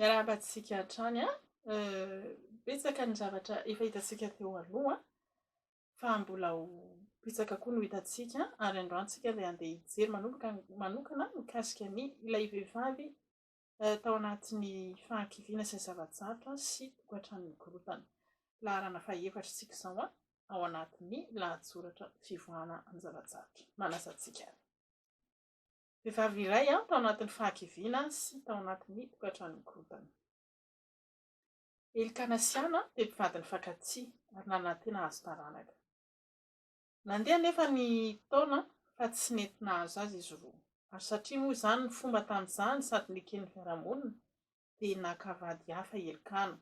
Miarabantsika hatrany betsaka ny zavatra efa hitantsika teo aloha fa mbola ho betsaka koa no hitantsika ary androantsika dia andeha hijery manokana mikasika ny ilay vehivavy tao anatin'ny fahakiviana sy ny zava-tsarotra sy tokantrano mikorontana. Laharana faha-efatra tsika izao ao anatin'ny lahatsoratra Fivoahana amin'ny zava-tsarotra. Manasantsika. Vehivavy iray tao anatin'ny fahakiviana sy tao anatin'ny tokantrano mikorontana. Elikanasiana dia mpivadiny fankatsy ary nanantena azo taranaka. Nandeha nefa ny taona fa tsy nety nahazo azy izy roa. Ary satria moa izany ny fomba tamin'izany sady neken'ny fiarahamonina dia nakavady hafa elikana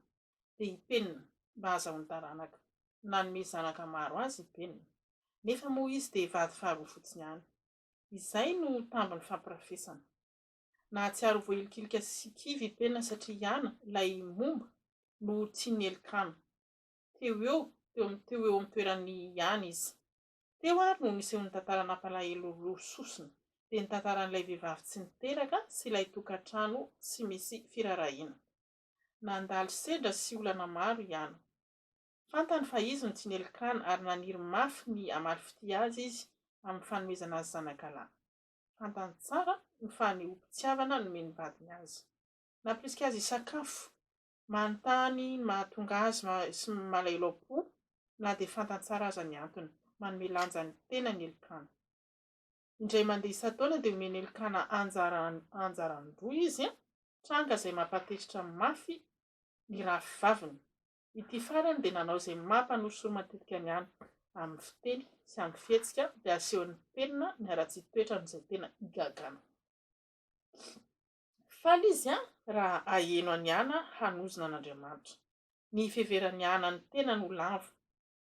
dia hipenina mba ahazoany taranaka. Nanome zanaka maro azy hipenina. Nefa moa izy dia vady faharoa fotsiny ihany. Izay no tambiny fampirafesana. Nahatsiaro voelikilika sy kivy hipenina satria ihana ilay momba no tian'ny elikana. Teo eo amin'ny toerany ihany izy. Teo ary no niseho ny tantara nampalahelo roa sosona dia ny tantaran'ilay vehivavy tsy niteraka sy ilay tokantrano tsy misy firarahina. Nandalo sendra sy olana maro ihany. Fantany fa izy no tian'ny elikana ary naniry mafy ny amalifity azy izy amin'ny fanomezana azy zanakalahy. Fantany tsara ny fanehoam-pitiavana nomeny vadiny azy. Namporisika azy sakafo, manontany, mahatonga azy sy malahelo am-po, na dia fantany tsara aza ny antony, manome lanja ny tena ny elikana. Indray mandeha isan-taona dia omeny elikana anjaran-droa izy, tranga izay mampatetritra mafy ny rafy vaviny. Ity farany dia nanao izay mampanosoro matetika ny any amin'ny fiteny sy amin'ny fihetsika dia asehony penina ny ara-tsy toetrany izay tena igagana. Faly izy raha aheno any ana hanozona an'Andriamanitra. Ny fiheveran'ny ana ny tena no lavo.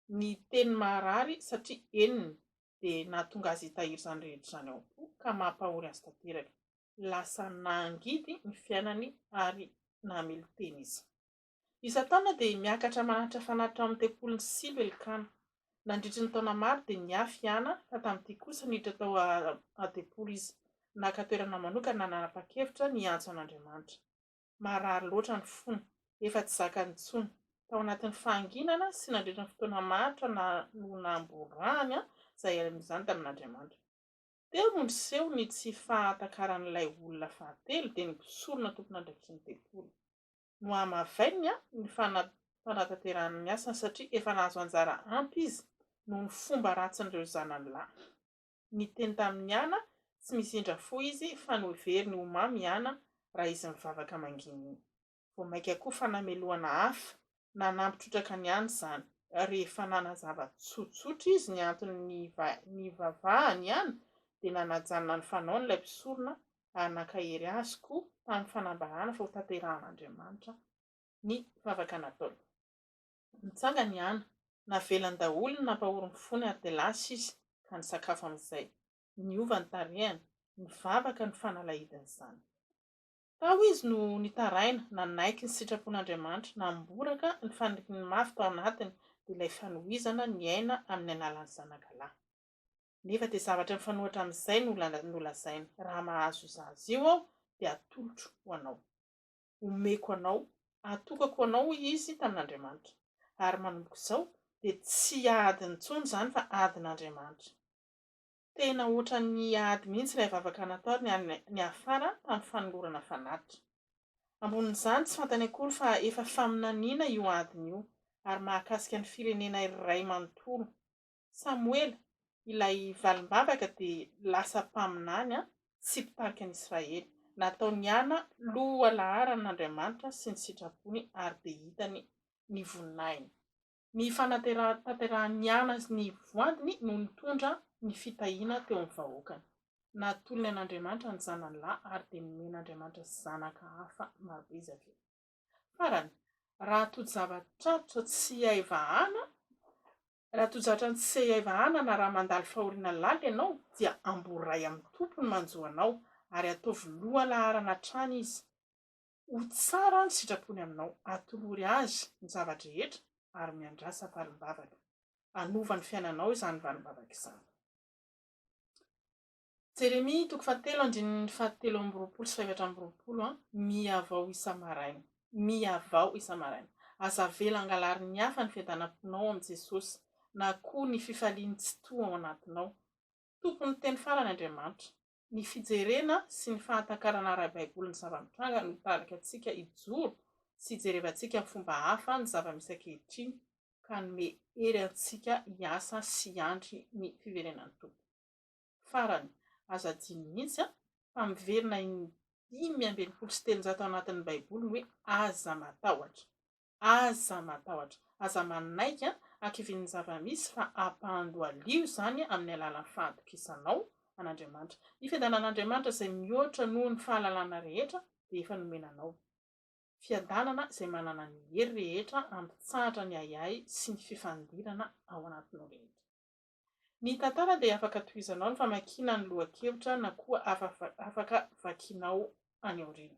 Ny teny maharary satria eniny dia nahatonga azy hitahiry izany rehetra izany ao am-po ka mampahory azy tanteraka. Lasa nangidy ny fiainany ary namely teny izy. Isan-taona dia miakatra manatitra fanatitra amin'ny tempolon'ny Silo elikana. Nandritry ny taona maro dia niafy ihana fa tamin'ity kosa niditra tao an-tempolo izy. Naka toerana manokana nanapa-kevitra ny antso an'Andriamanitra. Marary loatra ny fony, efa tsy zakany intsony. Tao anatin'ny fahanginana sy nandritra ny fotoana maritra no namborahany izay amin'izany tamin'Andriamanitra. Teo no niseho ny tsy fahatakaran'ilay olona fahatelo dia nisorona tompon'andraikitry ny tempolo. No hamavainy ny fanatanterahany ny asany satria efa nahazo anjara ampy izy noho ny fomba ratsin'ireo zanany lahy. Ny teny tamin'ny ana tsy misy indra fo izy fa no heveriny ho mamy ana raha izy mivavaka manginy. Vao maika koa fanameloana hafa nanampitrotraka ny any izany. Rehefa nanazava tsotsotra izy ny antony ny vavahany ihany dia nanajanona ny fanaon'ilay mpisorona ary nankahery azy koa tamin'ny fanambarana fa ho tanterahan'Andriamanitra ny vavaka nataony. Nitsanga ny ana, navelany daholo ny nampahory ny fony ary dia lasa izy ka nisakafo amin'izay. Niova ny tarehany, ny vavaka ny fanalahidiny izany. Tao izy no nitaraina, nanaiky ny sitrapon'Andriamanitra, namboraka ny faniriky ny mafy tao anatiny dia ilay fanohizana ny aina amin'ny analan'ny zanakalahy. Nefa dia zavatra mifanohitra amin'izay no lazaina. Raha mahazo zaza io aho dia atolotro ho anao. Omeko anao, atokako anao izy tamin'Andriamanitra. Ary manomboka izao dia tsy adiny intsony izany fa adin'Andriamanitra. Tena ohatran'ny ady mihitsy ilay vavaka nataony ny afara tamin'ny fanolorana fanatitra. Ambonin'izany tsy fantany akory fa efa faminaniana io adiny io ary mahakasika ny firenena iray manontolo. Samoela, ilay valimbavaka dia lasa mpaminany sy mpitarika an'Israely. Nataony ana loha laharan'Andriamanitra sy ny sitrapony ary dia hitany ny voninahiny. Ny fanatanterahany ana ny voadiny no nitondra ny fitahiana teo amin'ny vahoakany. Natolony an'Andriamanitra ny zanany lahy ary dia nomen'Andriamanitra zanaka hafa marobe izy avy eo. Farany, raha tojo-zavatra tsy hay vahana na raha mandalo fahoriana laly ianao dia amboray amin'ny tompony manjo anao ary ataovy loha laharana hatrany izy. Ho tsara ny sitrapony aminao, atolory azy ny zavatra rehetra ary miandrasa valimbavaka. Anova ny fiainanao izany valimbavaka izany. Jeremia 7:27-20 miavao isa-maraina. Miavao isa-maraina. Aza vela hangalary ny hafa ny fiadanam-ponao amin'i Jesosy, na koa ny fifaliany tsy toa ao anatinao. Tompony teny farany Andriamanitra. Ny fijerena sy ny fahantakarana ara-baiboly ny zava-mitranga no tarika antsika ijoro sy ijerevantsika amin'ny fomba hafa ny zava-misy ankehitriny ka nome hery antsika hiasa sy hiandry ny fiverenan'ny tompo. Farany, aza adiny mihitsy fa miverina 5:20 anatin'ny baiboly hoe aza matahotra. Aza matahotra. Aza manaika ankivin'ny zava-misy fa ampandohalio izany amin'ny alalan'ny fahatokisanao an'Andriamanitra. Ny fiadanan'Andriamanitra izay mihoatra noho ny fahalalana rehetra dia efa nomenanao. Fiadanana izay manana ny hery rehetra ampitsahatra ny ayay sy ny fifandirana ao anatinao rehetra. Ny tantara dia afaka tohizanao ny famakiana ny lohan-kevitra na koa afaka vakianao any aoriana.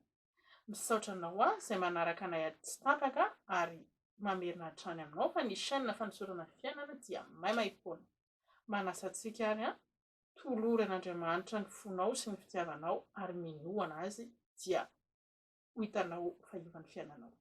Misaotra anao izay manaraka anay tsy tapaka ary mamerina hatrany aminao fa ny chaîne fanosorana fiainana dia maimaimpona. Manasa antsika ary tolory an'Andriamanitra ny fonao sy ny fitiavanao ary minoana azy dia ho hitanao fahivan'ny fiainanao.